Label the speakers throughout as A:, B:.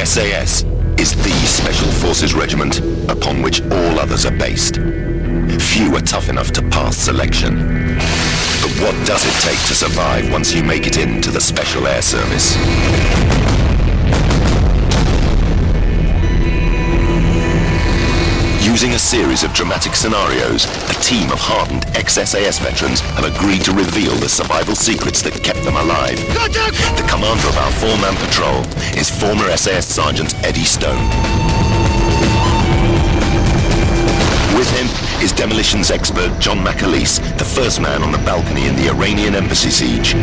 A: The SAS is the Special Forces regiment upon which all others are based. Few are tough enough to pass selection. But what does it take to survive once you make it into the Special Air Service? Using a series of dramatic scenarios, a team of hardened ex-SAS veterans have agreed to reveal the survival secrets that kept them alive. The commander of our four-man patrol is former SAS Sergeant Eddie Stone. With him is demolitions expert John McAleese, the first man on the balcony in the Iranian embassy siege.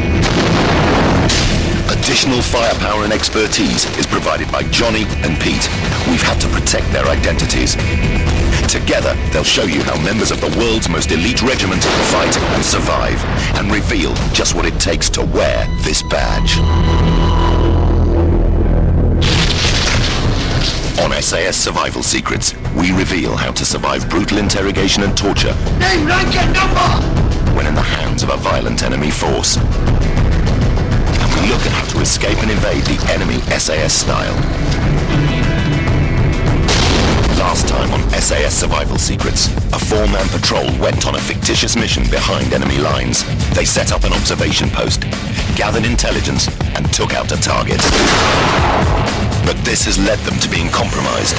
A: Additional firepower and expertise is provided by Johnny and Pete. We've had to protect their identities. Together, they'll show you how members of the world's most elite regiment fight and survive, and reveal just what it takes to wear this badge. On SAS Survival Secrets, we reveal how to survive brutal interrogation and torture.
B: Name, rank, and number!
A: When in the hands of a violent enemy force. And we look at how to escape and evade the enemy SAS style. Last time on SAS Survival Secrets, a four-man patrol went on a fictitious mission behind enemy lines. They set up an observation post, gathered intelligence, and took out a target. But this has led them to being compromised,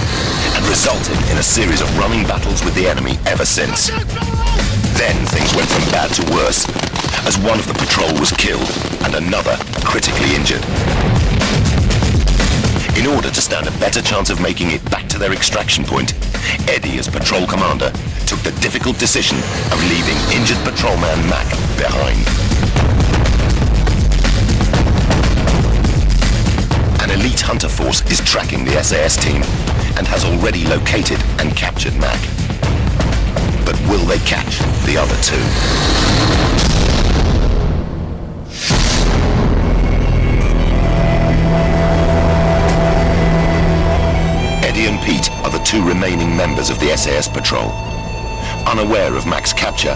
A: and resulted in a series of running battles with the enemy ever since. Then things went from bad to worse, as one of the patrol was killed, and another critically injured. In order to stand a better chance of making it back to their extraction point, Eddie, as patrol commander, took the difficult decision of leaving injured patrolman Mac behind. An elite hunter force is tracking the SAS team and has already located and captured Mac. But will they catch the other two? Eddie and Pete are the two remaining members of the SAS patrol. Unaware of Mac's capture,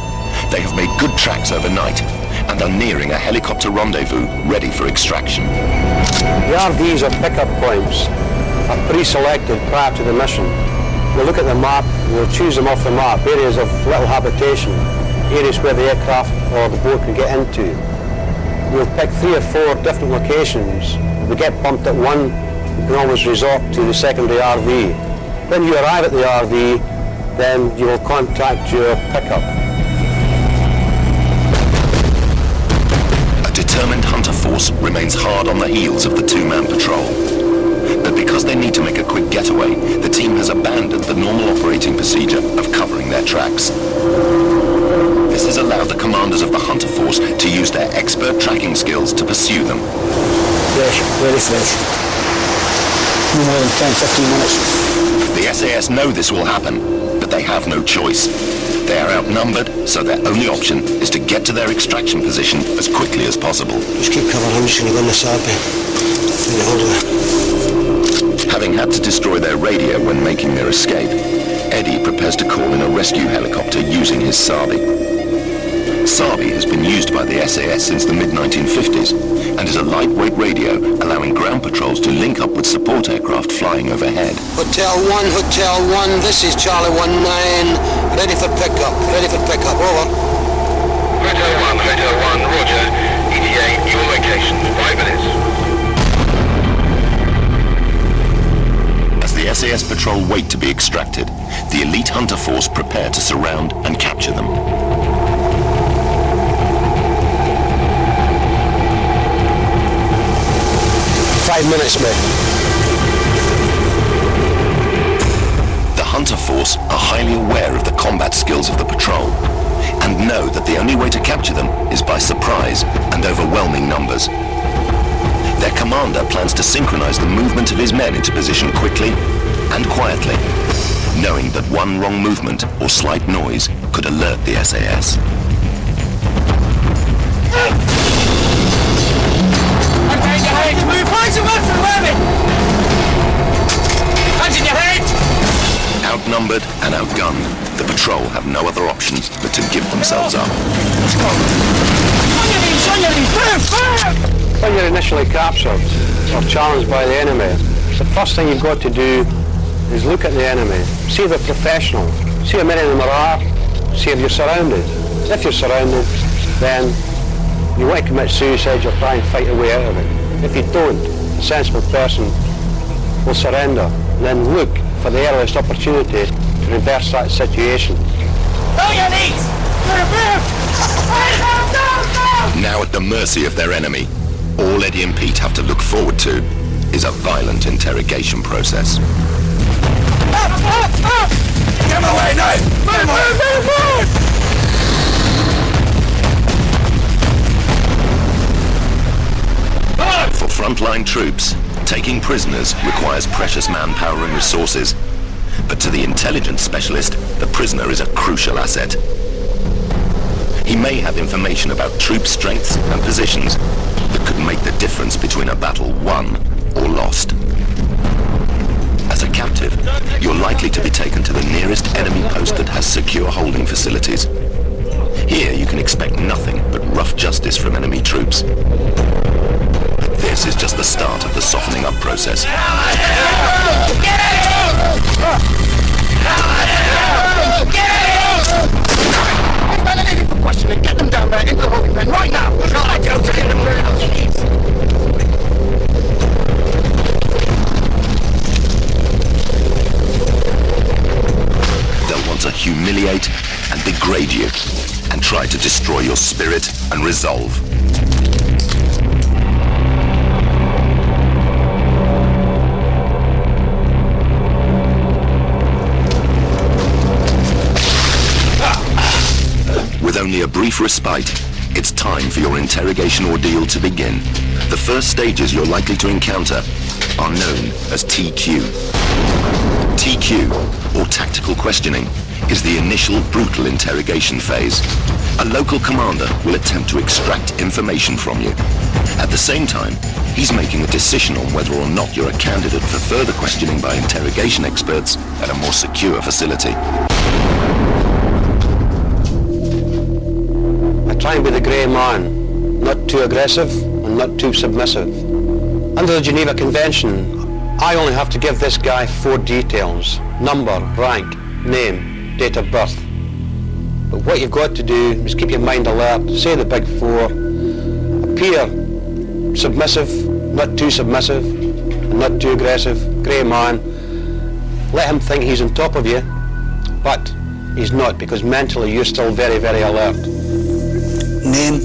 A: they have made good tracks overnight and are nearing a helicopter rendezvous ready for extraction.
C: The RVs or pickup points are pre-selected prior to the mission. We'll look at the map, we'll choose them off the map, areas of little habitation, areas where the aircraft or the boat can get into. We'll pick 3 or 4 different locations. If we get bumped at one, you can always resort to the secondary RV. When you arrive at the RV, then you will contact your pickup.
A: A determined hunter force remains hard on the heels of the two-man patrol. But because they need to make a quick getaway, the team has abandoned the normal operating procedure of covering their tracks. This has allowed the commanders of the hunter force to use their expert tracking skills to pursue them.
C: Fresh, very fresh. No more than 10-15 minutes.
A: The SAS know this will happen, but they have no choice. They are outnumbered, so their only option is to get to their extraction position as quickly as possible.
C: Just keep cover, I'm just going to go in this RP.
A: Having had to destroy their radio when making their escape, Eddie prepares to call in a rescue helicopter using his Sabi. Sabi has been used by the SAS since the mid-1950s and is a lightweight radio allowing ground patrols to link up with support aircraft flying overhead.
C: Hotel 1, this is Charlie 19, ready for pickup, over.
D: Hotel 1, roger, ETA, your location, 5 minutes.
A: As the SAS patrol wait to be extracted, the elite hunter force prepare to surround and capture them.
C: Minutes, mate.
A: The hunter force are highly aware of the combat skills of the patrol and know that the only way to capture them is by surprise and overwhelming numbers. Their commander plans to synchronize the movement of his men into position quickly and quietly, knowing that one wrong movement or slight noise could alert the SAS.
B: Move, hands away from women! Hands in your head!
A: Outnumbered and outgunned, the patrol have no other options but to give themselves up.
C: When you're initially captured or challenged by the enemy, The first thing you've got to do is look at the enemy. See if they're professional. See how many of them there are. See if you're surrounded. If you're surrounded, then you want to commit suicide, you'll try and fight your way out of it. If you don't, a sensible person will surrender and then look for the earliest opportunity to reverse that situation.
B: On your knees!
A: Now at the mercy of their enemy, all Eddie and Pete have to look forward to is a violent interrogation process.
B: Get him away now! Move!
A: For frontline troops, taking prisoners requires precious manpower and resources. But to the intelligence specialist, the prisoner is a crucial asset. He may have information about troop strengths and positions that could make the difference between a battle won or lost. As a captive, you're likely to be taken to the nearest enemy post that has secure holding facilities. Here you can expect nothing but rough justice from enemy troops. But this is just the start of the softening up process.
B: Questioning, get them down there into the holding pen right now! I go to get them where else he needs.
A: They'll want to humiliate and degrade you and try to destroy your spirit and resolve. With only a brief respite, it's time for your interrogation ordeal to begin. The first stages you're likely to encounter are known as TQ. TQ, or tactical questioning, is the initial brutal interrogation phase. A local commander will attempt to extract information from you. At the same time, he's making a decision on whether or not you're a candidate for further questioning by interrogation experts at a more secure facility.
C: Try and be the grey man, not too aggressive and not too submissive. Under the Geneva Convention, I only have to give this guy 4 details: number, rank, name, date of birth. But what you've got to do is keep your mind alert, say the big 4, appear submissive, not too submissive, and not too aggressive, grey man. Let him think he's on top of you, but he's not, because mentally you're still very, very alert.
E: Name,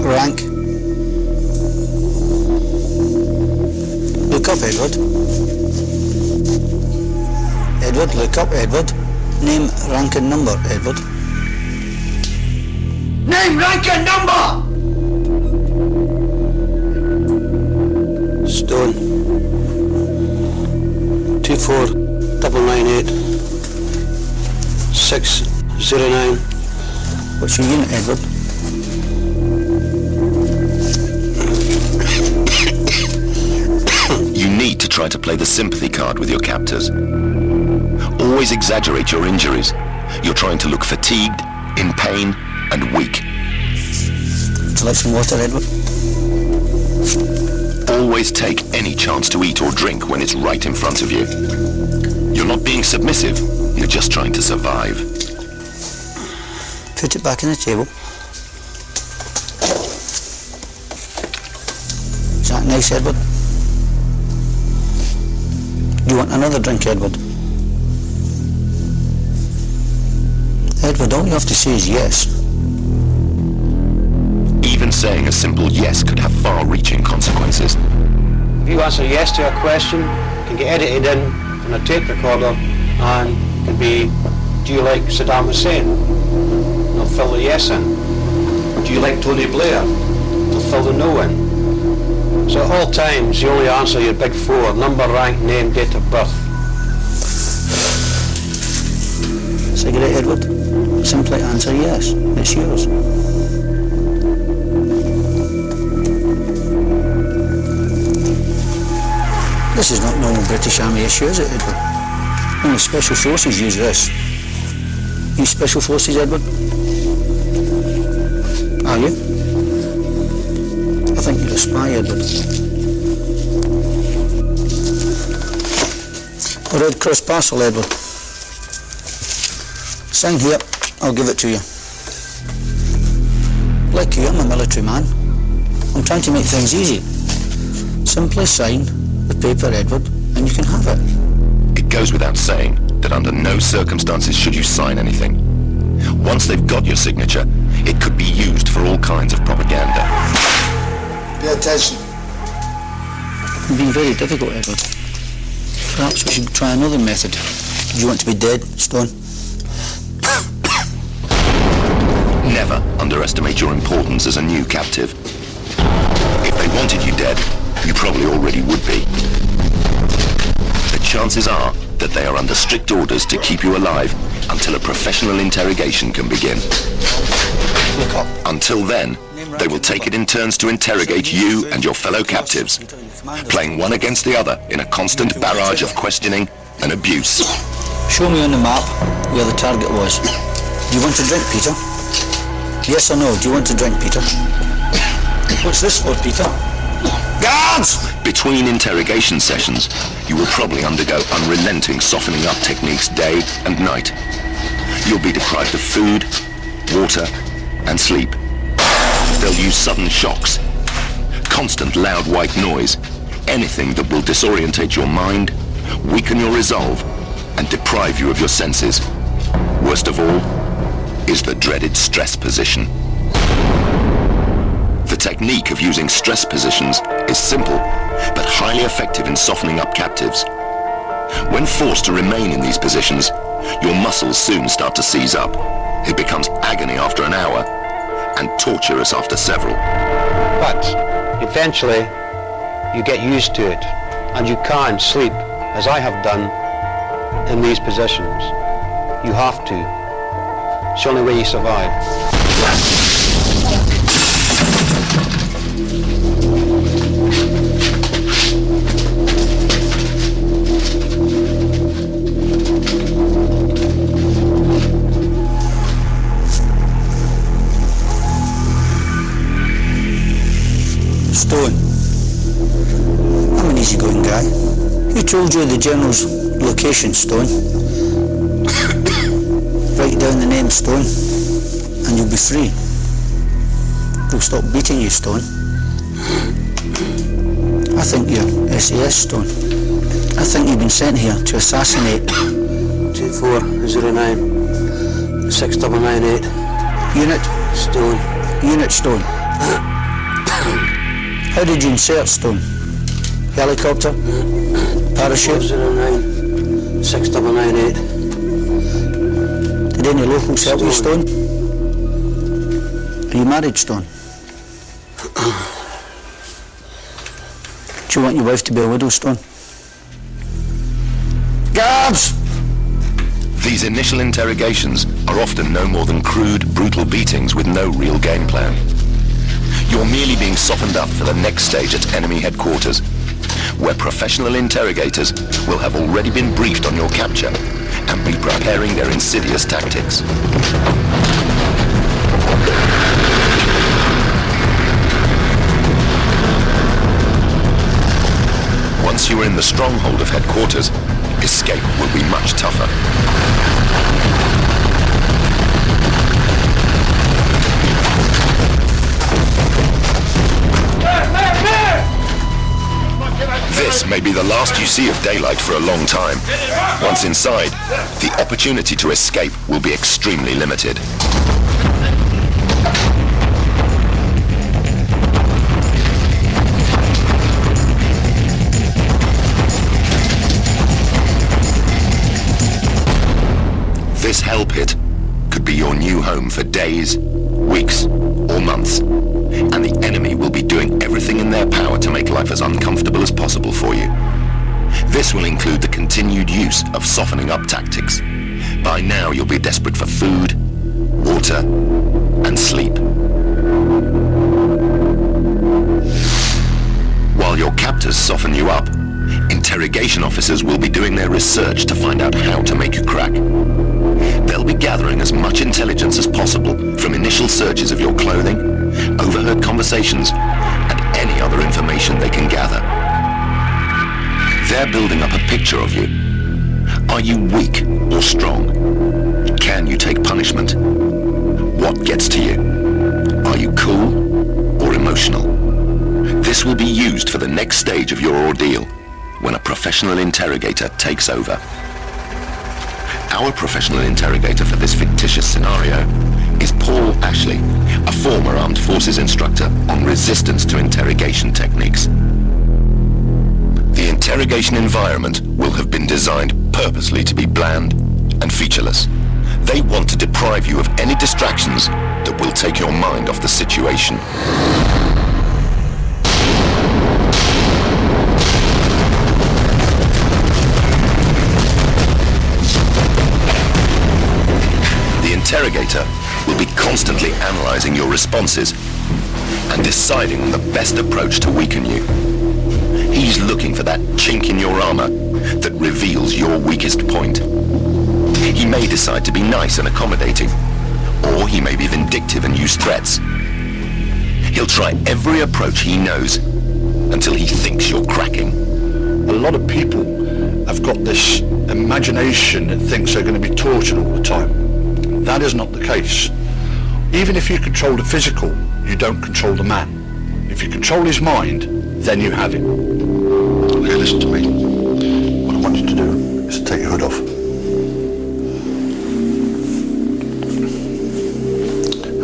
E: rank, look up Edward, Edward, look up Edward, name, rank and number Edward.
B: Name, rank and number!
C: Stone 24998 609.
E: What's your unit, Edward?
A: You need to try to play the sympathy card with your captors. Always exaggerate your injuries. You're trying to look fatigued, in pain, and weak.
E: Would you like some water, Edward?
A: Always take any chance to eat or drink when it's right in front of you. You're not being submissive, you're just trying to survive.
E: Put it back on the table. Is that nice, Edward? Do you want another drink, Edward? Edward, all you have to say is yes.
A: Even saying a simple yes could have far-reaching consequences.
C: If you answer yes to a question, it can get edited in on a tape recorder and it can be, do you like Saddam Hussein? They'll fill the yes in. Do you like Tony Blair? They'll fill the no in. So at all times you only answer your big 4: number, rank, name, date of birth.
E: Cigarette, Edward? Simply answer yes. It's yours. This is not normal British Army issue, is it, Edward? Only Special Forces use this. You Special Forces, Edward? Are you? I think you're a spy, Edward. A Red Cross parcel, Edward. Sign here, I'll give it to you. Like you, I'm a military man. I'm trying to make things easy. Simply sign the paper, Edward, and you can have it.
A: It goes without saying that under no circumstances should you sign anything. Once they've got your signature, it could be used for all kinds of propaganda.
E: Pay attention. You've been very difficult, Edward. Perhaps we should try another method. Do you want to be dead, Stone?
A: Never underestimate your importance as a new captive. If they wanted you dead, you probably already would be. The chances are that they are under strict orders to keep you alive until a professional interrogation can begin. Until then, they will take it in turns to interrogate you and your fellow captives, playing one against the other in a constant barrage of questioning and abuse.
E: Show me on the map where the target was. Do you want to drink, Peter? Yes or no? Do you want to drink, Peter? What's this for, Peter? Guards!
A: Between interrogation sessions, you will probably undergo unrelenting softening up techniques day and night. You'll be deprived of food, water, and sleep. They'll use sudden shocks, constant loud white noise, anything that will disorientate your mind, weaken your resolve, and deprive you of your senses. Worst of all is the dreaded stress position. The technique of using stress positions is simple, but highly effective in softening up captives. When forced to remain in these positions, your muscles soon start to seize up. It becomes agony after an hour, and torturous after several.
C: But eventually, you get used to it, and you can sleep, as I have done, in these positions. You have to. It's the only way you survive.
E: Stone. I'm an easygoing guy. Who told you the General's location, Stone? Write down the name, Stone, and you'll be free. They'll stop beating you, Stone. I think you're SAS, Stone. I think you've been sent here to assassinate.
C: 2409 6998.
E: Unit?
C: Stone.
E: Unit, Stone. How did you insert, Stone? Helicopter? Parachute?
C: 409 6998.
E: Did any locals help you, Stone? Are you married, Stone? Do you want your wife to be a widow, Stone? Guards!
A: These initial interrogations are often no more than crude, brutal beatings with no real game plan. You're merely being softened up for the next stage at enemy headquarters, where professional interrogators will have already been briefed on your capture and be preparing their insidious tactics. Once you are in the stronghold of headquarters, escape will be much tougher. This may be the last you see of daylight for a long time. Once inside, the opportunity to escape will be extremely limited. This hell pit could be your new home for days, weeks, or months, and the enemy will be doing everything in their power to make life as uncomfortable as possible for you. This will include the continued use of softening up tactics. By now you'll be desperate for food, water, and sleep. While your captors soften you up, interrogation officers will be doing their research to find out how to make you crack. They'll be gathering as much intelligence as possible from initial searches of your clothing, overheard conversations, and any other information they can gather. They're building up a picture of you. Are you weak or strong? Can you take punishment? What gets to you? Are you cool or emotional? This will be used for the next stage of your ordeal, when a professional interrogator takes over. Our professional interrogator for this fictitious scenario is Paul Ashley, a former Armed Forces instructor on resistance to interrogation techniques. The interrogation environment will have been designed purposely to be bland and featureless. They want to deprive you of any distractions that will take your mind off the situation. The interrogator will be constantly analyzing your responses and deciding on the best approach to weaken you. He's looking for that chink in your armor that reveals your weakest point. He may decide to be nice and accommodating, or he may be vindictive and use threats. He'll try every approach he knows until he thinks you're cracking.
F: A lot of people have got this imagination that thinks they're going to be tortured all the time. That is not the case. Even if you control the physical, you don't control the man. If you control his mind, then you have him. Okay, listen to me. What I want you to do is to take your hood off.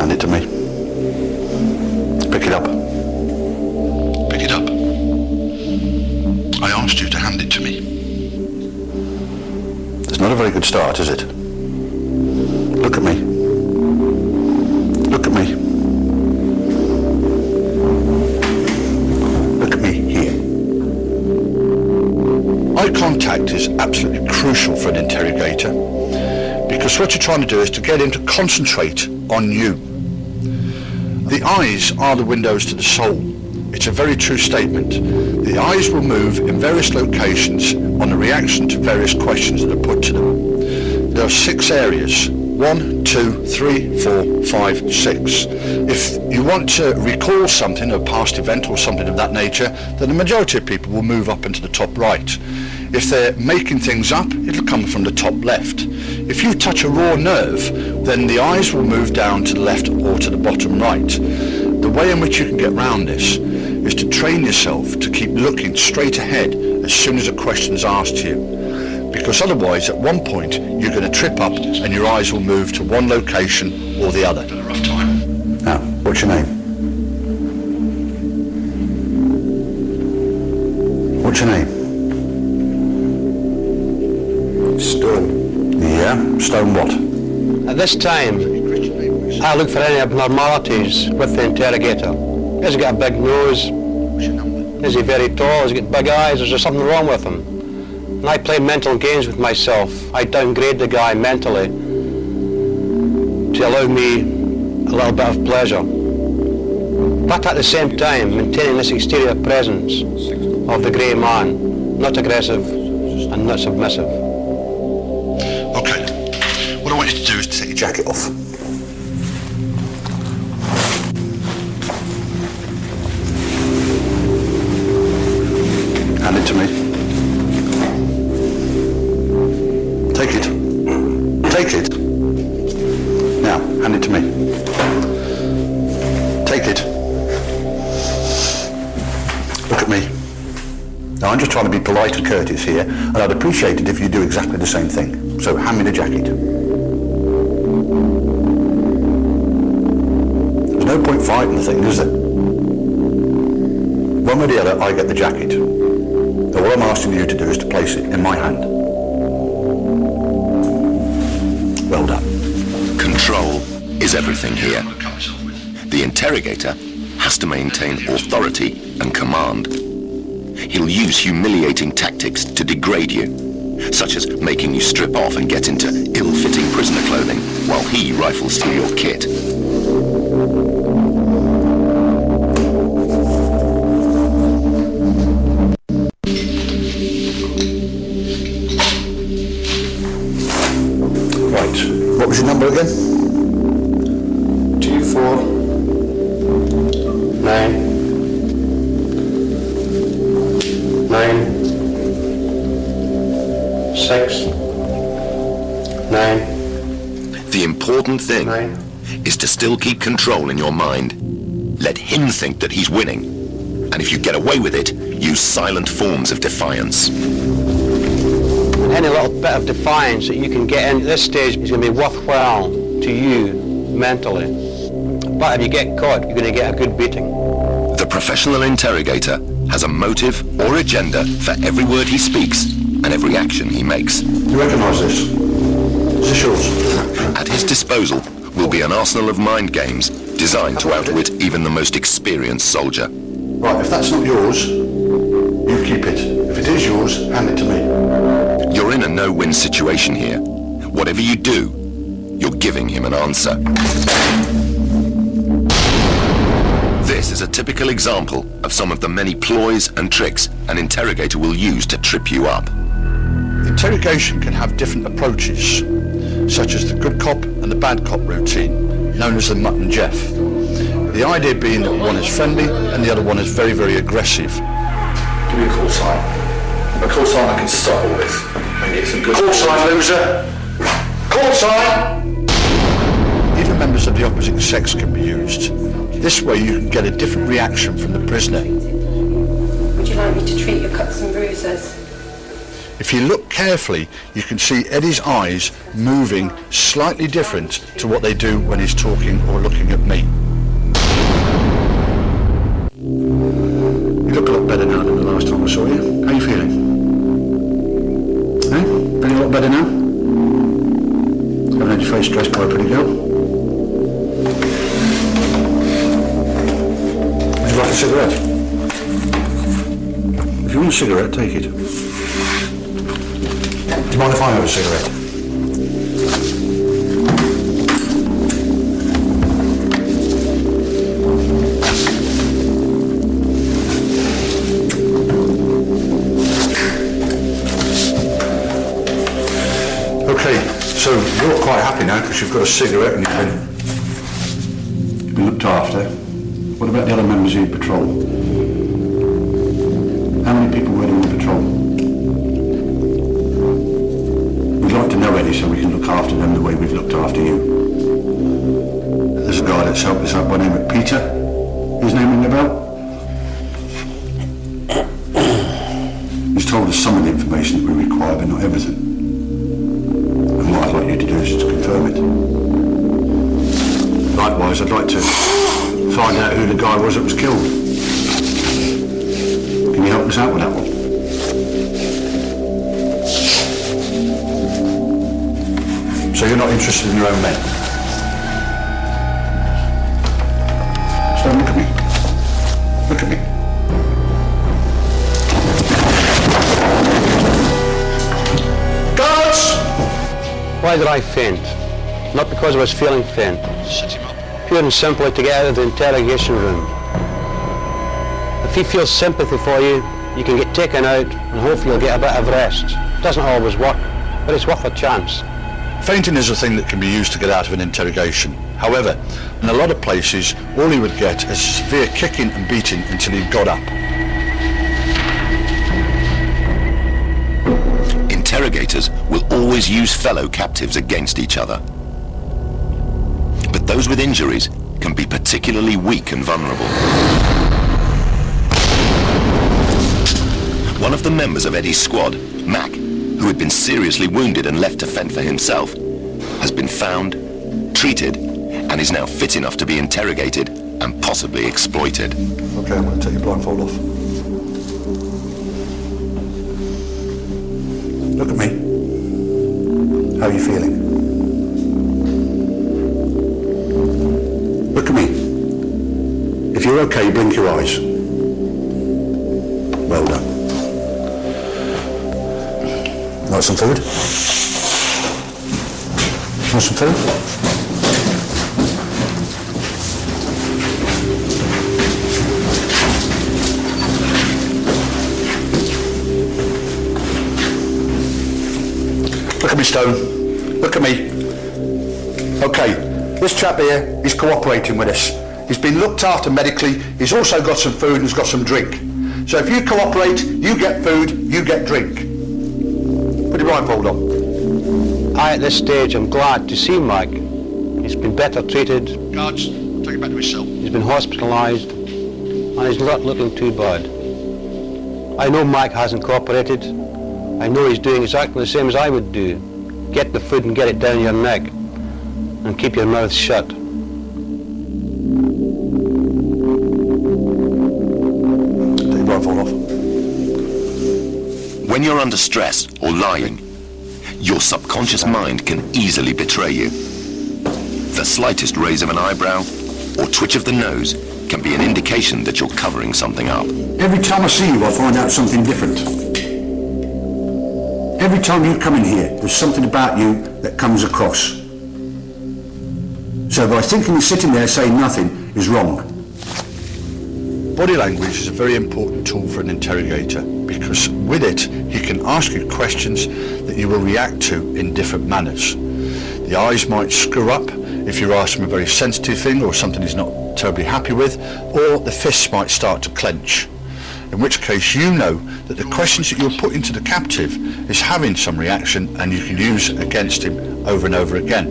F: Hand it to me. Pick it up. Pick it up. I asked you to hand it to me. It's not a very good start, is it? Look at me. Look at me. Look at me here. Eye contact is absolutely crucial for an interrogator, because what you're trying to do is to get him to concentrate on you. The eyes are the windows to the soul. It's a very true statement. The eyes will move in various locations on a reaction to various questions that are put to them. There are 6 areas. 1, 2, 3, 4, 5, 6. If you want to recall something, a past event or something of that nature, then the majority of people will move up into the top right. If they're making things up, it'll come from the top left. If you touch a raw nerve, then the eyes will move down to the left or to the bottom right. The way in which you can get round this is to train yourself to keep looking straight ahead as soon as a question is asked to you. Because otherwise, at one point, you're going to trip up and your eyes will move to one location or the other. Had a rough time. Now, what's your name? What's your name?
C: Stone.
F: Yeah, Stone what?
C: At this time, I look for any abnormalities with the interrogator. Has he got a big nose?
F: What's your number?
C: Is he very tall? Has he got big eyes? Is there something wrong with him? And I play mental games with myself. I downgrade the guy mentally to allow me a little bit of pleasure. But at the same time, maintaining this exterior presence of the grey man, not aggressive and not submissive.
F: Okay, what I want you to do is to take your jacket off. Hand it to me. Take it. Take it. Now, hand it to me. Take it. Look at me. Now, I'm just trying to be polite and courteous here, and I'd appreciate it if you do exactly the same thing. So, hand me the jacket. There's no point fighting the thing, is there? One way or the other, I get the jacket. So what I'm asking you to do is to place it in my hand. Well done.
A: Control is everything here. The interrogator has to maintain authority and command. He'll use humiliating tactics to degrade you, such as making you strip off and get into ill-fitting prisoner clothing while he rifles through your kit.
F: What was your number again?
C: 249 9 6, 9.
A: The important thing
C: 9.
A: is to still keep control in your mind. Let him think that he's winning. And if you get away with it, use silent forms of defiance.
C: And any little bit of defiance that you can get in at this stage is going to be worthwhile to you mentally. But if you get caught, you're going to get a good beating.
A: The professional interrogator has a motive or agenda for every word he speaks and every action he makes.
F: You recognise this? Is this yours?
A: At his disposal will be an arsenal of mind games designed to outwit even the most experienced soldier.
F: Right, if that's not yours, you keep it. If it is yours, hand it to me.
A: You're in a no-win situation here. Whatever you do, you're giving him an answer. This is a typical example of some of the many ploys and tricks an interrogator will use to trip you up.
F: Interrogation can have different approaches, such as the good cop and the bad cop routine, known as the Mutt and Jeff. The idea being that one is friendly and the other one is very, very aggressive.
G: Give me a call sign. A call sign I can stop all this and get some good...
F: Call sign, loser! Call sign! Even members of the opposite sex can be used. This way you can get a different reaction from the prisoner.
H: Would you like me to treat your cuts and bruises?
F: If you look carefully, you can see Eddie's eyes moving slightly different to what they do when he's talking or looking at me. You look a lot better now than the last time I saw you. How are you feeling? Eh? Feeling a lot better now? Haven't had your face dressed by a pretty girl? Would you like a cigarette? If you want a cigarette, take it. Do you mind if I have a cigarette? Okay, so you're quite happy now because you've got a cigarette and you've been looked after. What about the other members of your patrol? How many people were there on patrol? We'd like to know, Eddie, so we can look after them the way we've looked after you. There's a guy that's helped us out by the name of Peter. His name ring a bell? He's told us some of the information that we require, but not everything. And what I'd like you to do is to confirm it. Likewise, I'd like to find out who the guy was that was killed. Can you help us out with that one? So you're not interested in your own men? So look at me. Look at me. Guards!
C: Why did I faint? Not because I was feeling faint. Pure and simply to get out of the interrogation room. If he feels sympathy for you, you can get taken out and hopefully you'll get a bit of rest. It doesn't always work, but it's worth a chance.
F: Fainting is a thing that can be used to get out of an interrogation. However, in a lot of places, all he would get is severe kicking and beating until he got up.
A: Interrogators will always use fellow captives against each other. But those with injuries can be particularly weak and vulnerable. One of the members of Eddie's squad, Mac, who had been seriously wounded and left to fend for himself, has been found, treated, and is now fit enough to be interrogated and possibly exploited.
F: Okay, I'm going to take your blindfold off. Look at me. How are you feeling? Look at me. If you're okay, blink your eyes. Well done. Want some food? Want some food? Look at me, Stone. Look at me. Okay, this chap here, he's cooperating with us. He's been looked after medically. He's also got some food and he's got some drink. So if you cooperate, you get food, you get drink. Put your blindfold on.
C: At this stage, I'm glad to see Mike. He's been better treated.
F: Guards, take it back to his cell.
C: He's been hospitalised, and he's not looking too bad. I know Mike hasn't cooperated. I know he's doing exactly the same as I would do. Get the food and get it down your neck, and keep your mouth shut.
F: Take your blindfold off.
A: When you're under stress or lying, your subconscious mind can easily betray you. The slightest raise of an eyebrow or twitch of the nose can be an indication that you're covering something up.
I: Every time I see you, I find out something different. Every time you come in here, there's something about you that comes across. So by thinking you're sitting there saying nothing is wrong.
F: Body language is a very important tool for an interrogator because with it he can ask you questions that you will react to in different manners. The eyes might screw up if you're asking a very sensitive thing or something he's not terribly happy with, or the fists might start to clench, in which case you know that the questions that you're putting to the captive is having some reaction and you can use against him over and over again.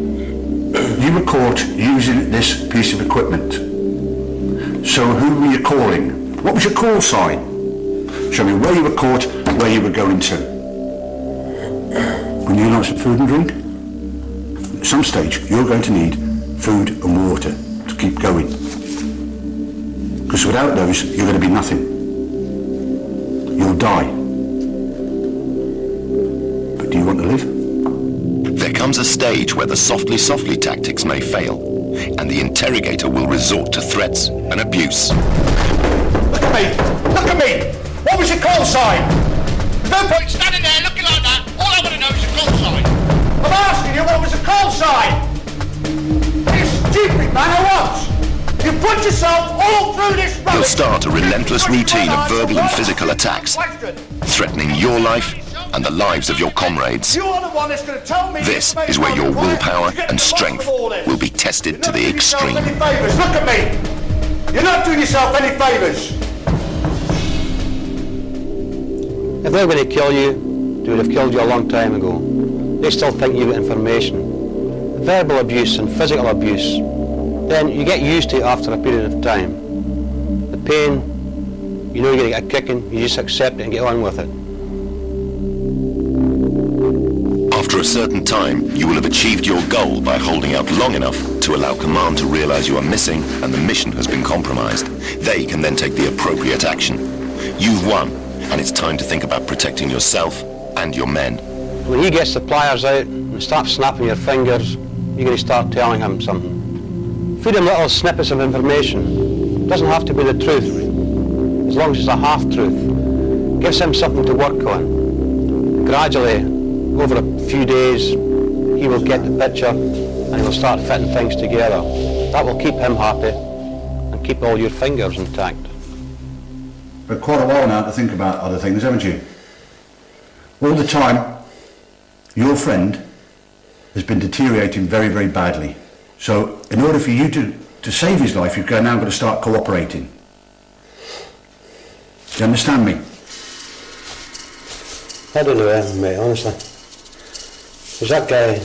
I: You were caught using this piece of equipment. So who were you calling? What was your call sign? Show me where you were caught, where you were going to. Would you like some food and drink? At some stage, you're going to need food and water to keep going. Because without those, you're going to be nothing. You'll die. But do you want to live?
A: There comes a stage where the softly tactics may fail, and the interrogator will resort to threats and abuse.
B: Look at me! Look at me! What was your call sign? No point standing there looking like that. All I want to know is your call sign. I'm asking you, what was the call sign? Are you stupid, man, or what? You put yourself all through this rubbish.
A: He'll start a relentless routine of verbal and physical attacks, threatening your life and the lives of your comrades.
B: You are the one that's going to tell me.
A: This is where your willpower and strength will be tested to the extreme.
B: Look at me! You're not doing yourself any favours.
C: If they were going to kill you, they would have killed you a long time ago. They still think you've got information. Verbal abuse and physical abuse, then you get used to it after a period of time. The pain, you know you're going to get a kicking, you just accept it and get on with it.
A: After a certain time, you will have achieved your goal by holding out long enough to allow command to realize you are missing and the mission has been compromised. They can then take the appropriate action. You've won, and it's time to think about protecting yourself and your men.
C: When he gets the pliers out and starts snapping your fingers, you're going to start telling him something. Feed him little snippets of information. It doesn't have to be the truth, as long as it's a half-truth. Gives him something to work on. Gradually, over a few days, he will get the picture and he will start fitting things together. That will keep him happy and keep all your fingers intact.
I: But quite a while now to think about other things, haven't you? All the time, your friend has been deteriorating very, very badly. So in order for you to save his life, you've now got to start cooperating. Do you understand me?
C: I don't know him, mate, honestly. Was that guy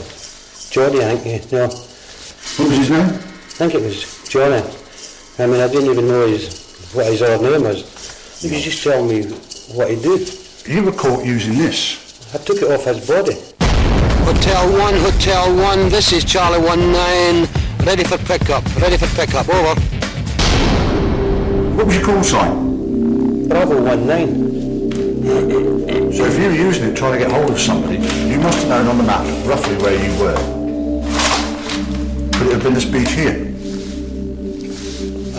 C: Johnny, I think, no.
I: What was his name?
C: I think it was Johnny. I mean, I didn't even know what his other name was. He was just telling me what he'd do.
I: You were caught using this.
C: I took it off his body. Hotel 1, this is Charlie 19, ready for pickup, over.
I: What was your call sign?
C: Bravo 19.
F: So if you were using it trying to get hold of somebody, you must have known on the map roughly where you were. Could it have been this beach here?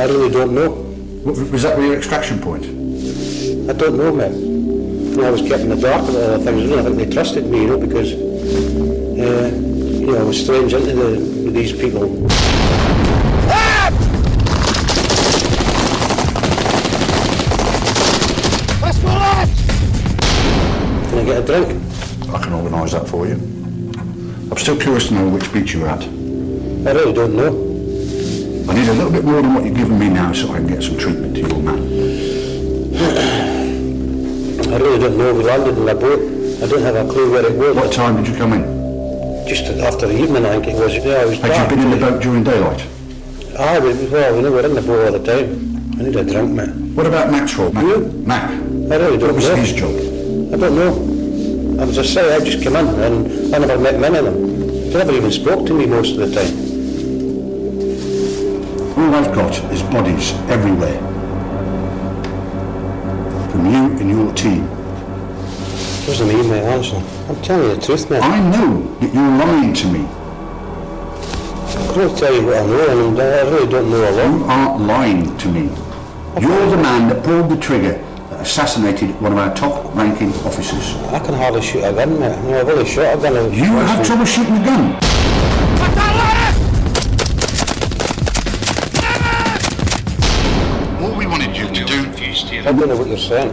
C: I really don't know.
I: Was that your extraction point?
C: I don't know, mate. I was kept in the dark with all the things. I think they trusted me, because I was strange into these people. Can I get a drink?
F: I can organise that for you. I'm still curious to know which beach you were at.
C: I really don't know.
I: I need a little bit more than what you're giving me now so I can get some treatment to your man.
C: I really don't know. We landed in a boat. I don't have a clue where it was.
I: What time did you come in?
C: Just after the evening, I think it was. Yeah, it was dark.
I: Had you been in the boat during daylight?
C: Well, we were in the boat all the time. I need a drink, mate.
I: What about Mac's role? Mac?
C: I really don't know.
I: What was his job?
C: I don't know. As I say, I just come in and I never met many of them. They never even spoke to me most of the time.
I: All I've got is bodies everywhere. From you and your team.
C: It wasn't me, mate, honestly. I'm telling you the truth, mate.
I: I know that you're lying to me.
C: I can't tell you what I know, and I really don't know a lot.
I: You aren't lying to me. You're the man that pulled the trigger that assassinated one of our top-ranking officers.
C: I can hardly shoot a gun, mate. I've only shot a gun.
I: You have trouble shooting a gun? All we wanted you to do...
C: I don't know what you're saying.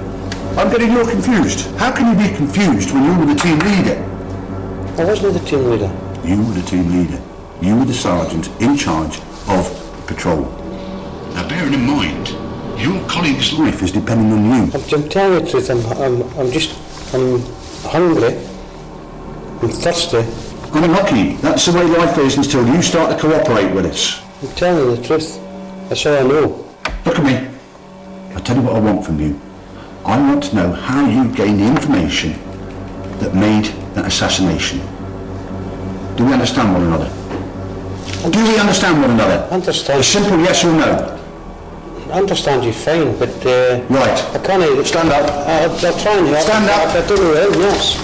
I: I'm getting more confused. How can you be confused when you were the team leader?
C: I wasn't the team leader.
I: You were the team leader. You were the sergeant in charge of patrol. Now bearing in mind, your colleague's life is depending on you.
C: I'm telling you the truth, I'm hungry, I'm thirsty.
I: Unlucky. That's the way life is until you start to cooperate with us.
C: I'm telling you the truth. That's all I know.
I: Look at me. I'll tell you what I want from you. I want to know how you gained the information that made that assassination. Do we understand one another? Do we understand one another?
C: I understand.
I: A simple yes or no?
C: I understand you fine, but...
I: Right.
C: I can't...
I: Stand up.
C: I'll try and help.
I: Stand up.
C: I don't know anything else.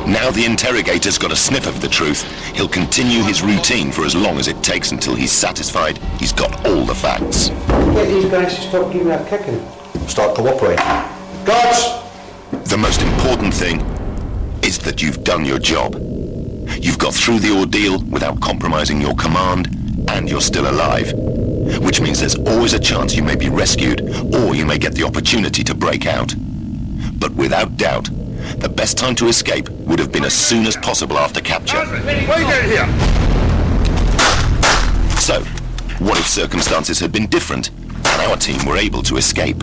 A: Now the interrogator's got a sniff of the truth, he'll continue his routine for as long as it takes until he's satisfied he's got all the facts.
C: Get these guys to stop giving me a kicking.
I: Start cooperating. Guards!
A: The most important thing is that you've done your job. You've got through the ordeal without compromising your command, and you're still alive. Which means there's always a chance you may be rescued, or you may get the opportunity to break out. But without doubt, the best time to escape would have been as soon as possible after capture.
B: What are you doing here?
A: So, what if circumstances had been different, and our team were able to escape?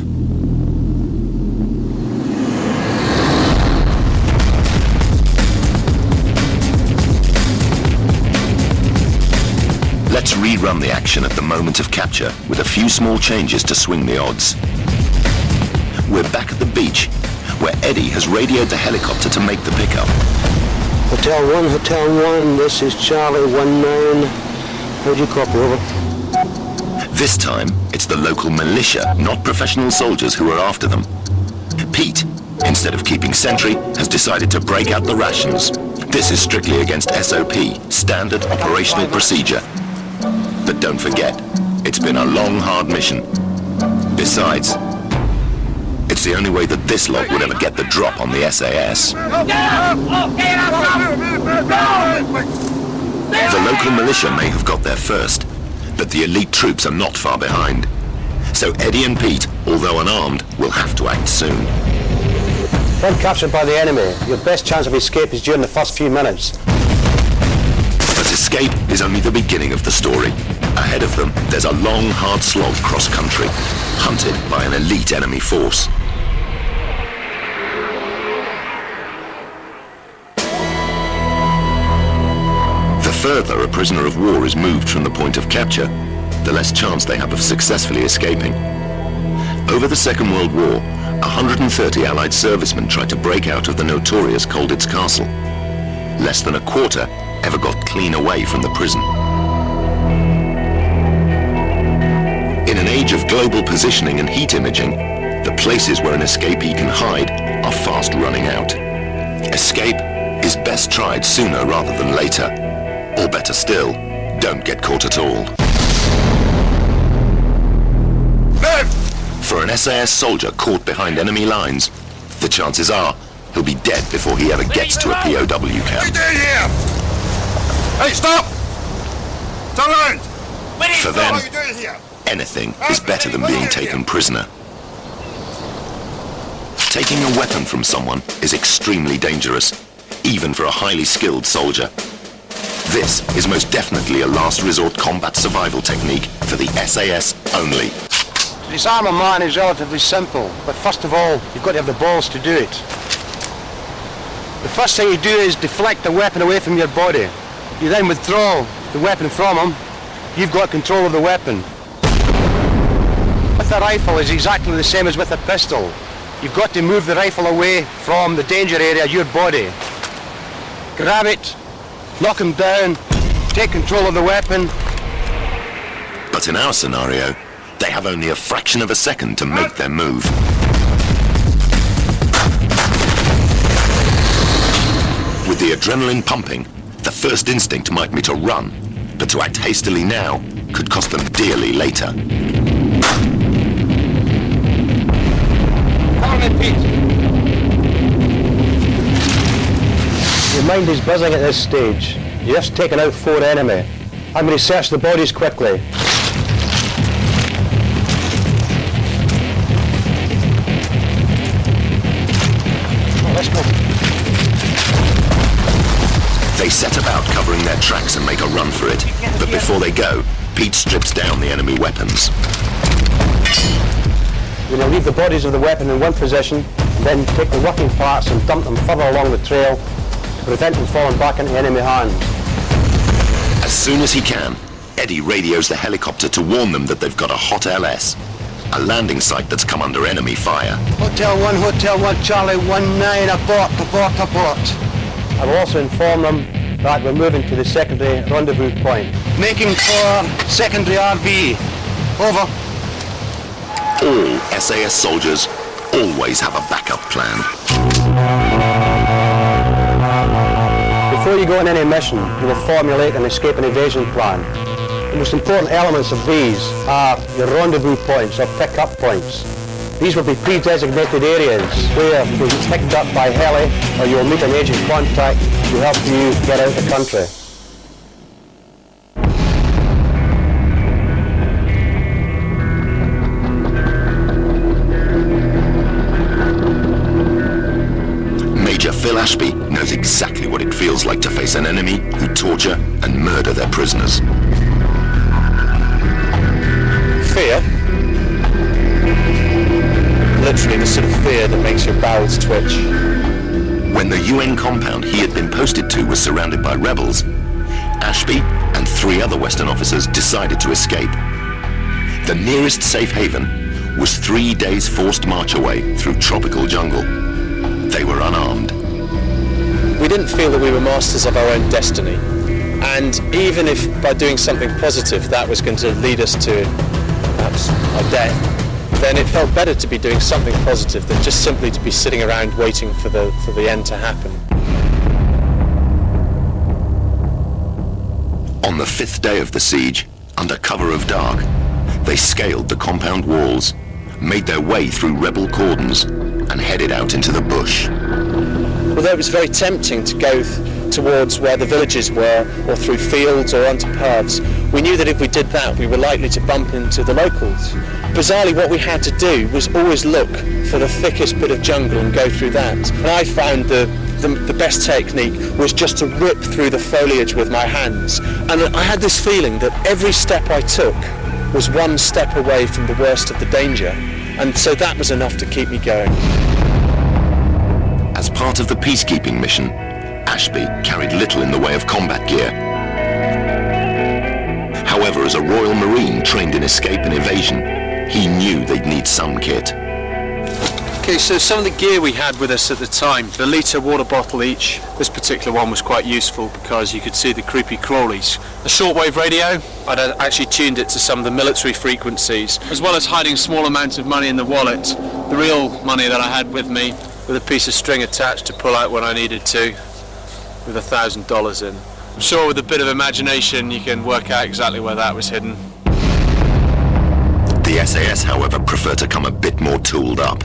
A: Let's rerun the action at the moment of capture with a few small changes to swing the odds. We're back at the beach, where Eddie has radioed the helicopter to make the pickup.
C: Hotel 1, this is Charlie 19. How do you copy, over?
A: This time, it's the local militia, not professional soldiers, who are after them. Pete, instead of keeping sentry, has decided to break out the rations. This is strictly against SOP, Standard Operational Procedure. But don't forget, it's been a long, hard mission. Besides, it's the only way that this lot would ever get the drop on the SAS. The local militia may have got there first, but the elite troops are not far behind. So Eddie and Pete, although unarmed, will have to act soon.
C: When captured by the enemy, your best chance of escape is during the first few minutes.
A: But escape is only the beginning of the story. Ahead of them, there's a long, hard slog cross-country, hunted by an elite enemy force. The further a prisoner of war is moved from the point of capture, the less chance they have of successfully escaping. Over the Second World War, 130 Allied servicemen tried to break out of the notorious Colditz Castle. Less than a quarter ever got clean away from the prison. In an age of global positioning and heat imaging, the places where an escapee can hide are fast running out. Escape is best tried sooner rather than later. Or better still, don't get caught at all. For an SAS soldier caught behind enemy lines, the chances are he'll be dead before he ever gets to a POW camp.
B: What are you doing here? Hey, stop! Turn around!
A: For them,
B: What are you doing here?
A: anything is better than being taken prisoner. Taking a weapon from someone is extremely dangerous, even for a highly skilled soldier. This is most definitely a last resort combat survival technique for the SAS only.
C: To disarm a man is relatively simple, but first of all, you've got to have the balls to do it. The first thing you do is deflect the weapon away from your body. You then withdraw the weapon from him. You've got control of the weapon. With a rifle is exactly the same as with a pistol. You've got to move the rifle away from the danger area, your body. Grab it, knock him down, take control of the weapon.
A: But in our scenario, they have only a fraction of a second to make their move. With the adrenaline pumping, the first instinct might be to run, but to act hastily now could cost them dearly later.
C: Your mind is buzzing at this stage. You've just taken out 4 enemy. I'm going to search the bodies quickly. Let's go.
A: They set about covering their tracks and make a run for it. But before they go, Pete strips down the enemy weapons.
C: We're going to leave the bodies of the weapon in one position, then take the working parts and dump them further along the trail to prevent them falling back into enemy hands.
A: As soon as he can, Eddie radios the helicopter to warn them that they've got a hot LS, a landing site that's come under enemy fire.
C: Hotel 1, Charlie 19, abort. I will also inform them that we're moving to the secondary rendezvous point. Making for secondary RV. Over.
A: All SAS soldiers always have a backup plan.
C: Before you go on any mission, you will formulate an escape and evasion plan. The most important elements of these are your rendezvous points or pick-up points. These will be pre-designated areas where you will be picked up by heli or you will meet an agent contact to help you get out of the country.
A: Major Phil Ashby knows exactly what it feels like to face an enemy who torture and murder their prisoners.
J: Fear? Literally the sort of fear that makes your bowels twitch.
A: When the UN compound he had been posted to was surrounded by rebels, Ashby and 3 other Western officers decided to escape. The nearest safe haven was 3 days' forced march away through tropical jungle. They were unarmed.
J: We didn't feel that we were masters of our own destiny. And even if by doing something positive that was going to lead us to perhaps our death, then it felt better to be doing something positive than just simply to be sitting around waiting for the end to happen.
A: On the 5th day of the siege, under cover of dark, they scaled the compound walls, made their way through rebel cordons, and headed out into the bush.
J: Although it was very tempting to go towards where the villages were, or through fields or onto paths, we knew that if we did that, we were likely to bump into the locals. Bizarrely, what we had to do was always look for the thickest bit of jungle and go through that. And I found the best technique was just to rip through the foliage with my hands. And I had this feeling that every step I took was one step away from the worst of the danger. And so that was enough to keep me going.
A: As part of the peacekeeping mission, Ashby carried little in the way of combat gear. However, as a Royal Marine trained in escape and evasion, he knew they'd need some kit.
J: Okay, so some of the gear we had with us at the time, the litre water bottle each. This particular one was quite useful because you could see the creepy crawlies. A shortwave radio, I'd actually tuned it to some of the military frequencies, as well as hiding a small amount of money in the wallet. The real money that I had with me, with a piece of string attached to pull out when I needed to, with $1,000 in. I'm sure with a bit of imagination you can work out exactly where that was hidden.
A: The SAS, however, prefer to come a bit more tooled up.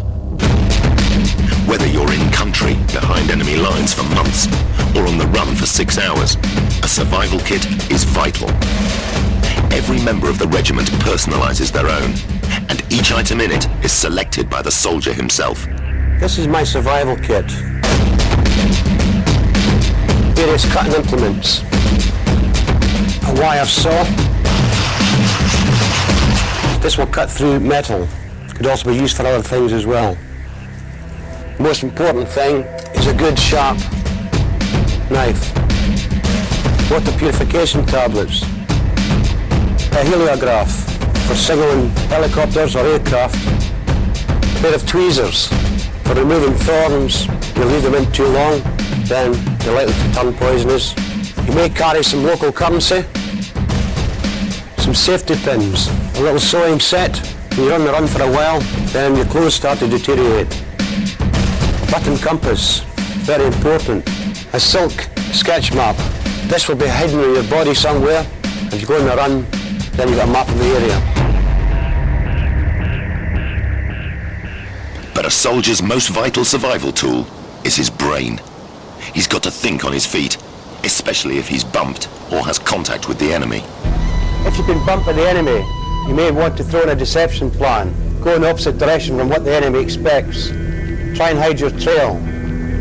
A: Whether you're in country, behind enemy lines for months, or on the run for 6 hours, a survival kit is vital. Every member of the regiment personalises their own, and each item in it is selected by the soldier himself.
C: This is my survival kit. Various cutting implements. A wire saw. This will cut through metal. It could also be used for other things as well. The most important thing is a good sharp knife, water purification tablets, a heliograph for signaling helicopters or aircraft, a pair of tweezers for removing thorns. You leave them in too long, then they're likely to turn poisonous. You may carry some local currency, some safety pins, a little sewing set. When you're on the run for a while, then your clothes start to deteriorate. A button compass, very important. A silk sketch map. This will be hidden in your body somewhere. If you go on the run, then you've got a map of the area.
A: But a soldier's most vital survival tool is his brain. He's got to think on his feet, especially if he's bumped or has contact with the enemy.
C: If you've been bumped by the enemy, you may want to throw in a deception plan. Go in the opposite direction from what the enemy expects. Try and hide your trail.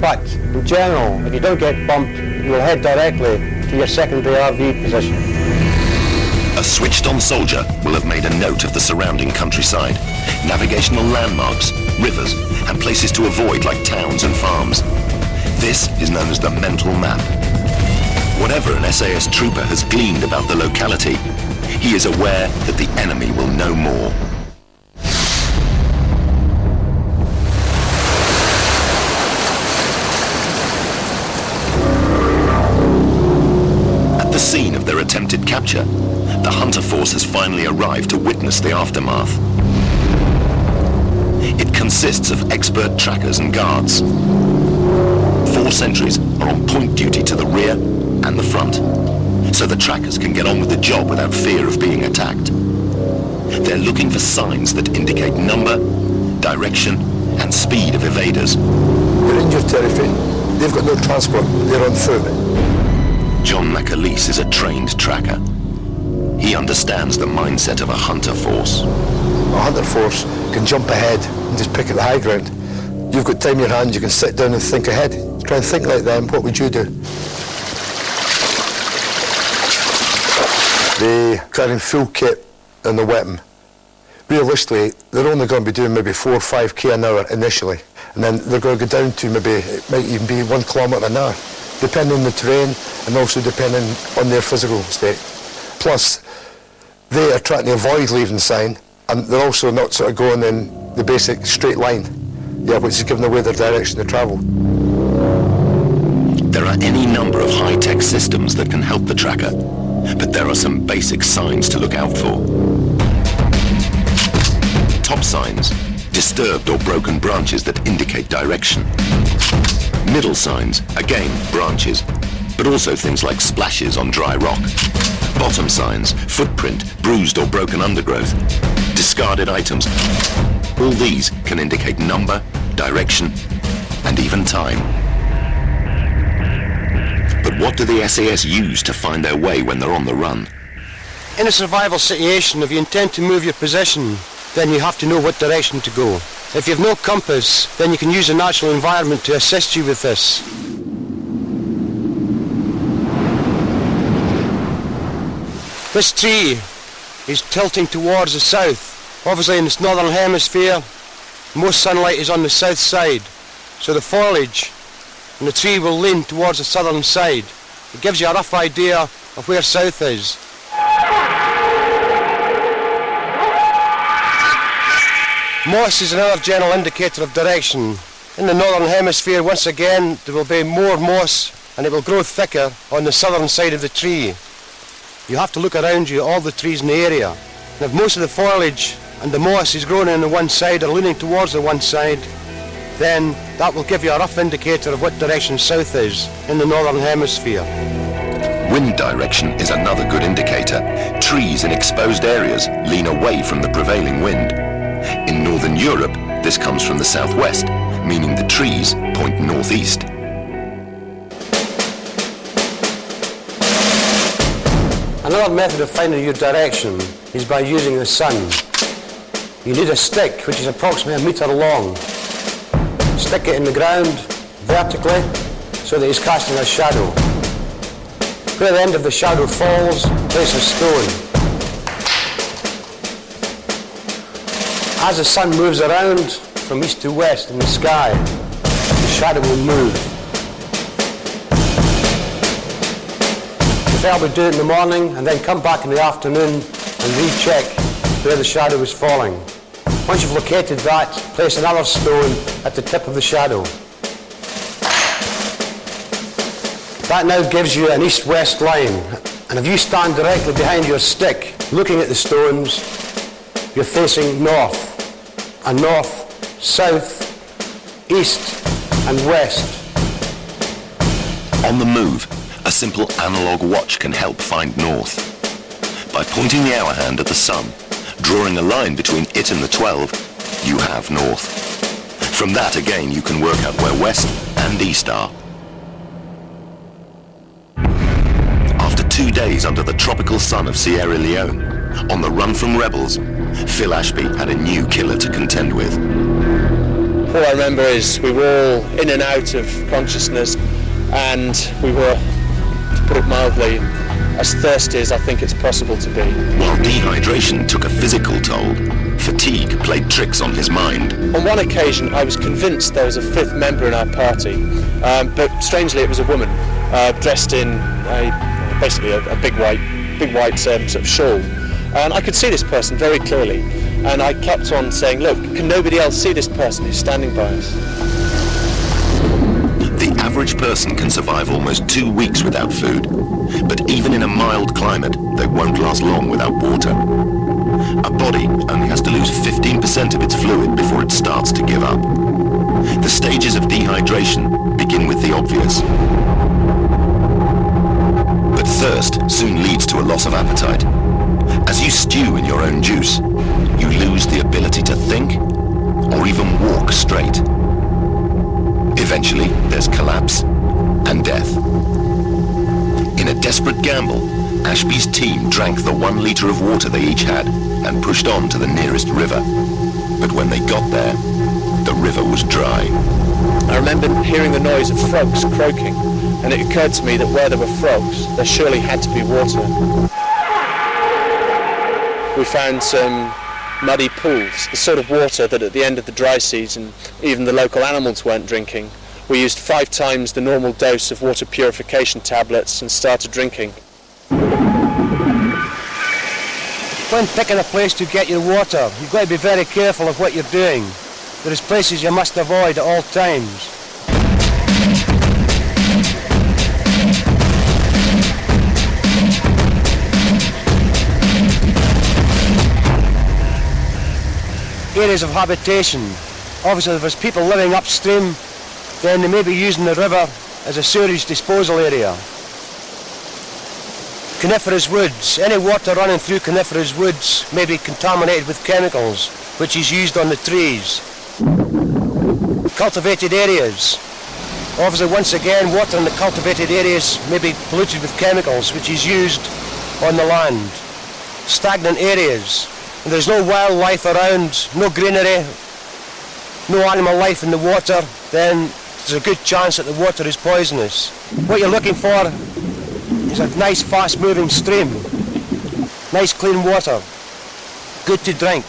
C: But, in general, if you don't get bumped, you will head directly to your secondary RV position.
A: A switched-on soldier will have made a note of the surrounding countryside, navigational landmarks, rivers, and places to avoid like towns and farms. This is known as the mental map. Whatever an SAS trooper has gleaned about the locality, he is aware that the enemy will know more. At the scene of their attempted capture, the hunter force has finally arrived to witness the aftermath. It consists of expert trackers and guards. 4 sentries are on point duty to the rear and the front, so the trackers can get on with the job without fear of being attacked. They're looking for signs that indicate number, direction, and speed of evaders.
K: They're in your territory. They've got no transport. They're on foot.
A: John McAleese is a trained tracker. He understands the mindset of a hunter force.
K: A hunter force can jump ahead and just pick at the high ground. You've got time in your hand, you can sit down and think ahead. Try and think like them. What would you do? They carry full kit and the weapon. Realistically, they're only going to be doing maybe 4 or 5k an hour initially, and then they're going to go down to maybe, it might even be 1 kilometre an hour, depending on the terrain and also depending on their physical state. Plus, they are trying to avoid leaving sign, and they're also not sort of going in the basic straight line, which is giving away their direction of travel.
A: There are any number of high-tech systems that can help the tracker, but there are some basic signs to look out for. Top signs, disturbed or broken branches that indicate direction. Middle signs, again, branches, but also things like splashes on dry rock. Bottom signs, footprint, bruised or broken undergrowth. Discarded items. All these can indicate number, direction, and even time. But what do the SAS use to find their way when they're on the run?
C: In a survival situation, if you intend to move your position, then you have to know what direction to go. If you have no compass, then you can use the natural environment to assist you with this. This tree is tilting towards the south. Obviously in this northern hemisphere, most sunlight is on the south side, so the foliage and the tree will lean towards the southern side. It gives you a rough idea of where south is. Moss is another general indicator of direction. In the northern hemisphere, once again, there will be more moss and it will grow thicker on the southern side of the tree. You have to look around you, all the trees in the area. And if most of the foliage and the moss is growing on the one side or leaning towards the one side, then that will give you a rough indicator of what direction south is in the northern hemisphere.
A: Wind direction is another good indicator. Trees in exposed areas lean away from the prevailing wind. In Northern Europe, this comes from the southwest, meaning the trees point northeast.
C: Another method of finding your direction is by using the sun. You need a stick which is approximately 1 metre long. Stick it in the ground vertically so that it's casting a shadow. Where the end of the shadow falls, place a stone. As the sun moves around from east to west in the sky, the shadow will move. yourself would do it in the morning and then come back in the afternoon and recheck where the shadow was falling. Once you've located that, place another stone at the tip of the shadow. That now gives you an east-west line, and if you stand directly behind your stick looking at the stones, you're facing north, and north, south, east and west.
A: On the move, a simple analog watch can help find north. By pointing the hour hand at the sun, drawing a line between it and the 12, you have north. From that again you can work out where west and east are. After 2 days under the tropical sun of Sierra Leone, on the run from rebels, Phil Ashby had a new killer to contend with.
J: All I remember is we were all in and out of consciousness, and we were, to put it mildly, as thirsty as I think it's possible to be.
A: While dehydration took a physical toll, fatigue played tricks on his mind.
J: On one occasion I was convinced there was a fifth member in our party, but strangely it was a woman dressed in basically a big white sort of shawl. And I could see this person very clearly, and I kept on saying, look, can nobody else see this person who's standing by us?
A: The average person can survive almost 2 weeks without food, but even in a mild climate, they won't last long without water. A body only has to lose 15% of its fluid before it starts to give up. The stages of dehydration begin with the obvious. But thirst soon leads to a loss of appetite. As you stew in your own juice, you lose the ability to think or even walk straight. Eventually, there's collapse and death. In a desperate gamble, Ashby's team drank the 1 litre of water they each had and pushed on to the nearest river. But when they got there, the river was dry.
J: I remember hearing the noise of frogs croaking, and it occurred to me that where there were frogs, there surely had to be water. We found some muddy pools, the sort of water that at the end of the dry season even the local animals weren't drinking. We used 5 times the normal dose of water purification tablets and started drinking.
C: When picking a place to get your water, you've got to be very careful of what you're doing. There is places you must avoid at all times. Areas of habitation. Obviously if there's people living upstream, then they may be using the river as a sewage disposal area. Coniferous woods. Any water running through coniferous woods may be contaminated with chemicals, which is used on the trees. Cultivated areas. Obviously once again, water in the cultivated areas may be polluted with chemicals, which is used on the land. Stagnant areas. And there's no wildlife around, no greenery, no animal life in the water, then there's a good chance that the water is poisonous. What you're looking for is a nice fast-moving stream, nice clean water, good to drink.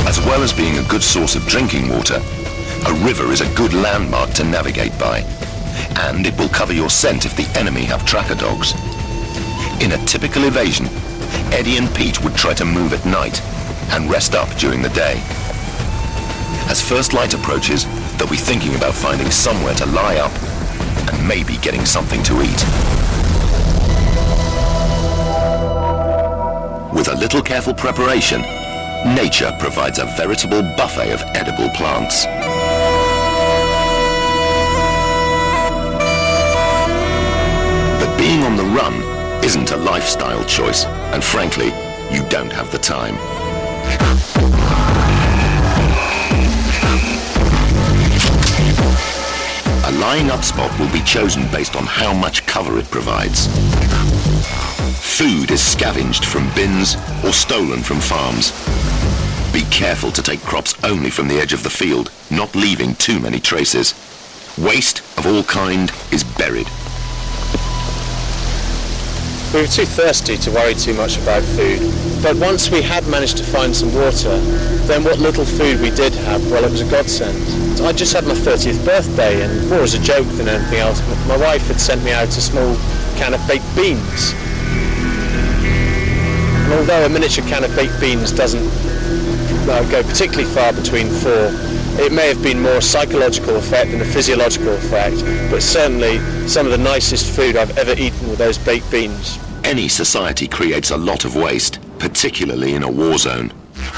A: As well as being a good source of drinking water, a river is a good landmark to navigate by, and it will cover your scent if the enemy have tracker dogs. In a typical evasion, Eddie and Pete would try to move at night and rest up during the day. As first light approaches, they'll be thinking about finding somewhere to lie up and maybe getting something to eat. With a little careful preparation, nature provides a veritable buffet of edible plants. But being on the run isn't a lifestyle choice, and frankly, you don't have the time. A lying up spot will be chosen based on how much cover it provides. Food is scavenged from bins or stolen from farms. Be careful to take crops only from the edge of the field, not leaving too many traces. Waste of all kind is buried.
J: We were too thirsty to worry too much about food, but once we had managed to find some water, then what little food we did have, well, it was a godsend. I just had my 30th birthday, and more as a joke than anything else, my wife had sent me out a small can of baked beans. And although a miniature can of baked beans doesn't go particularly far between four, it may have been more a psychological effect than a physiological effect, but certainly some of the nicest food I've ever eaten were those baked beans.
A: Any society creates a lot of waste, particularly in a war zone.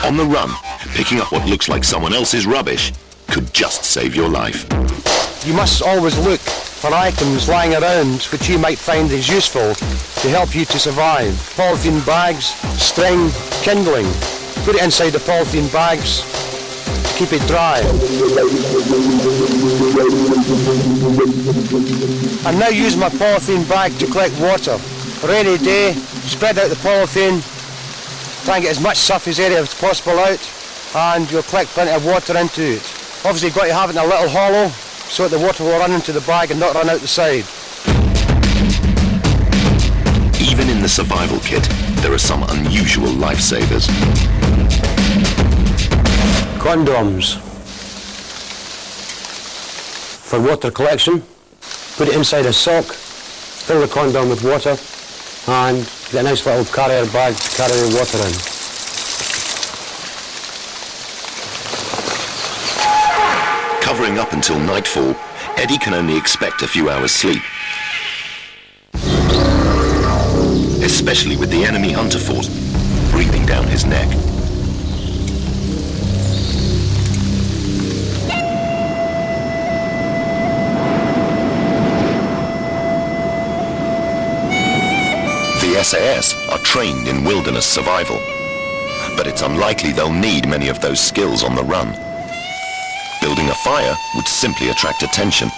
A: On the run, picking up what looks like someone else's rubbish could just save your life.
C: You must always look for items lying around which you might find is useful to help you to survive. Polythene bags, string, kindling. Put it inside the polythene bags to keep it dry. I'm now using my polythene bag to collect water. Rainy day, spread out the polythene, try and get as much surface area as possible out, and you'll collect plenty of water into it. Obviously you've got to have it in a little hollow so that the water will run into the bag and not run out the side.
A: Even in the survival kit, there are some unusual lifesavers.
C: Condoms for water collection. Put it inside a sock, fill the condom with water, and get a nice little carrier bag to carry the water in.
A: Covering up until nightfall, Eddie can only expect a few hours sleep. Especially with the enemy hunter force breathing down his neck. The SAS are trained in wilderness survival, but it's unlikely they'll need many of those skills on the run. Building a fire would simply attract attention.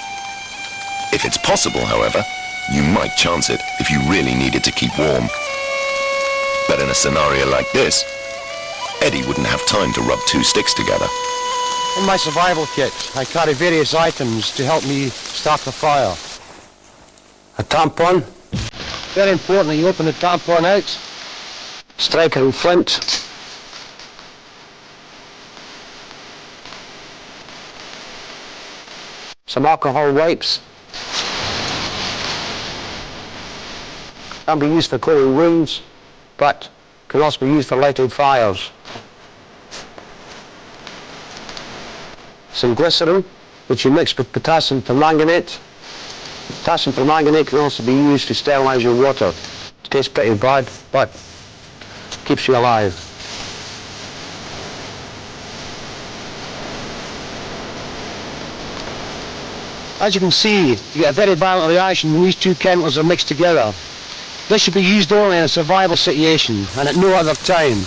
A: If it's possible, however, you might chance it if you really needed to keep warm. But in a scenario like this, Eddie wouldn't have time to rub two sticks together.
C: In my survival kit, I carry various items to help me start the fire. A tampon. Very important that you open the tampon out. Striker and flint. Some alcohol wipes. Can be used for clearing wounds, but can also be used for lighting fires. Some glycerin, which you mix with potassium permanganate. Potassium permanganate can also be used to sterilize your water. It tastes pretty bad, but keeps you alive. As you can see, you get a very violent reaction when these two chemicals are mixed together. This should be used only in a survival situation and at no other time.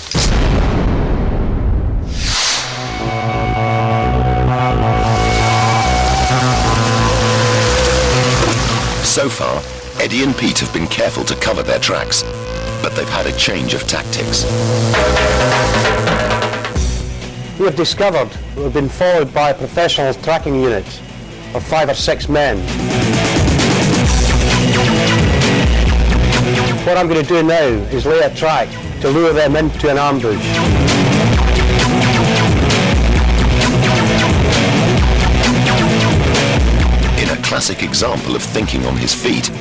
A: So far, Eddie and Pete have been careful to cover their tracks, but they've had a change of tactics.
C: We have discovered that we've been followed by a professional tracking unit of 5 or 6 men. What I'm going to do now is lay a trap to lure them into an ambush.
A: In a classic example of thinking on his feet,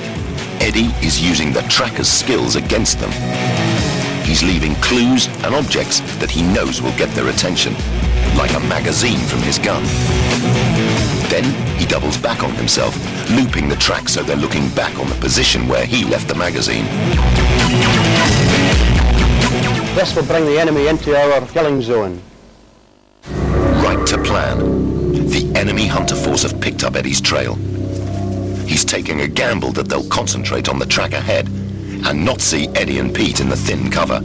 A: Eddie is using the tracker's skills against them. He's leaving clues and objects that he knows will get their attention, like a magazine from his gun. Then he doubles back on himself, looping the track so they're looking back on the position where he left the magazine.
C: This will bring the enemy into our killing zone.
A: Right to plan. The enemy hunter force have picked up Eddie's trail. He's taking a gamble that they'll concentrate on the track ahead and not see Eddie and Pete in the thin cover.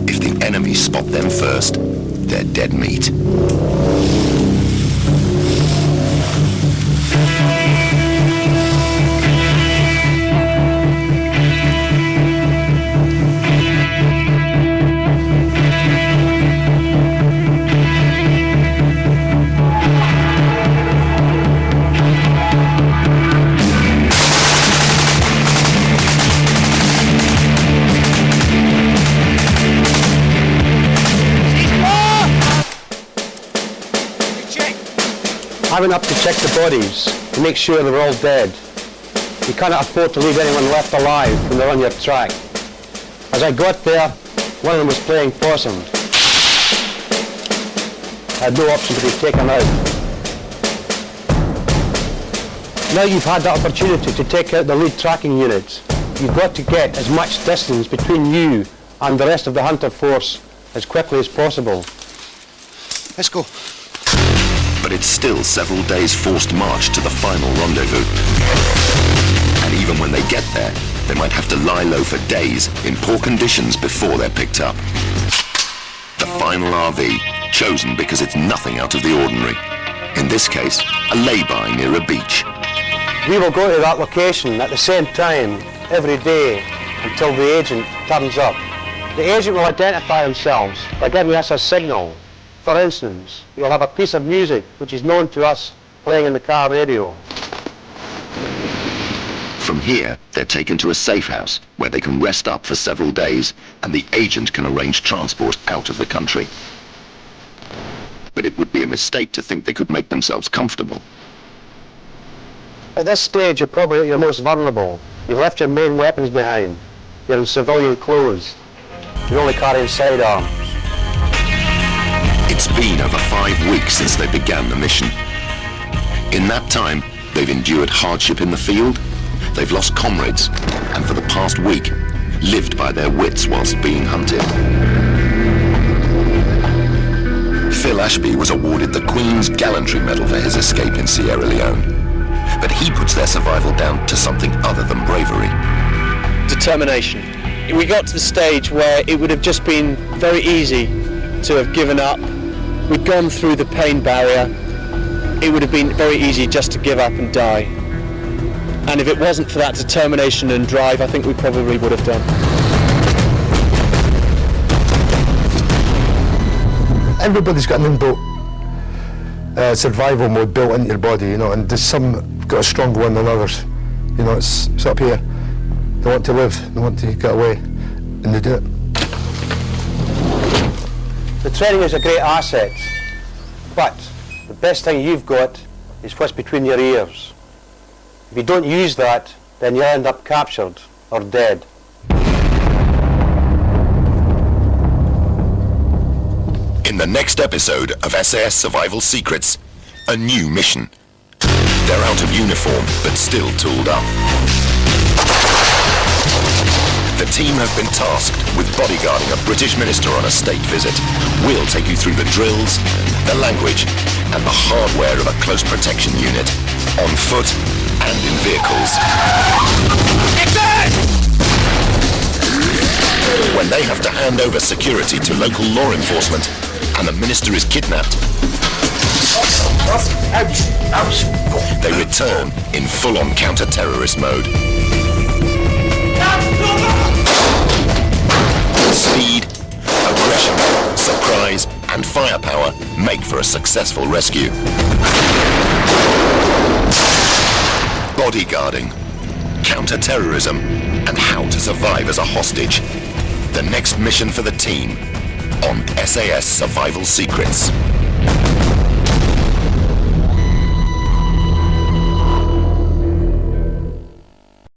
A: If the enemy spot them first, they're dead meat.
C: I went up to check the bodies to make sure they were all dead. You cannot afford to leave anyone left alive when they're on your track. As I got there, one of them was playing possum. I had no option to be taken out. Now you've had the opportunity to take out the lead tracking unit, you've got to get as much distance between you and the rest of the hunter force as quickly as possible.
I: Let's go.
A: But it's still several days forced march to the final rendezvous. And even when they get there, they might have to lie low for days in poor conditions before they're picked up. The final RV, chosen because it's nothing out of the ordinary. In this case, a lay-by near a beach.
C: We will go to that location at the same time every day until the agent turns up. The agent will identify themselves by giving us a signal. For instance, we'll have a piece of music which is known to us playing in the car radio.
A: From here, they're taken to a safe house where they can rest up for several days and the agent can arrange transport out of the country. But it would be a mistake to think they could make themselves comfortable.
C: At this stage, you're probably at your most vulnerable. You've left your main weapons behind. You're in civilian clothes. You're only carrying sidearms.
A: It's been over 5 weeks since they began the mission. In that time, they've endured hardship in the field, they've lost comrades, and for the past week, lived by their wits whilst being hunted. Phil Ashby was awarded the Queen's Gallantry Medal for his escape in Sierra Leone. But he puts their survival down to something other than bravery.
J: Determination. We got to the stage where it would have just been very easy to have given up. We'd gone through the pain barrier. It would have been very easy just to give up and die. And if it wasn't for that determination and drive, I think we probably would have done.
K: Everybody's got an inbuilt survival mode built into your body, you know, and there's some got a stronger one than others. You know, it's up here. They want to live, they want to get away, and they do it.
C: The training is a great asset, but the best thing you've got is what's between your ears. If you don't use that, then you end up captured or dead.
A: In the next episode of SAS Survival Secrets, a new mission. They're out of uniform, but still tooled up. The team have been tasked with bodyguarding a British minister on a state visit. We'll take you through the drills, the language, and the hardware of a close protection unit, on foot and in vehicles. When they have to hand over security to local law enforcement, and the minister is kidnapped, they return in full-on counter-terrorist mode. Speed, aggression, surprise, and firepower make for a successful rescue. Bodyguarding, counter-terrorism, and how to survive as a hostage. The next mission for the team on SAS Survival Secrets.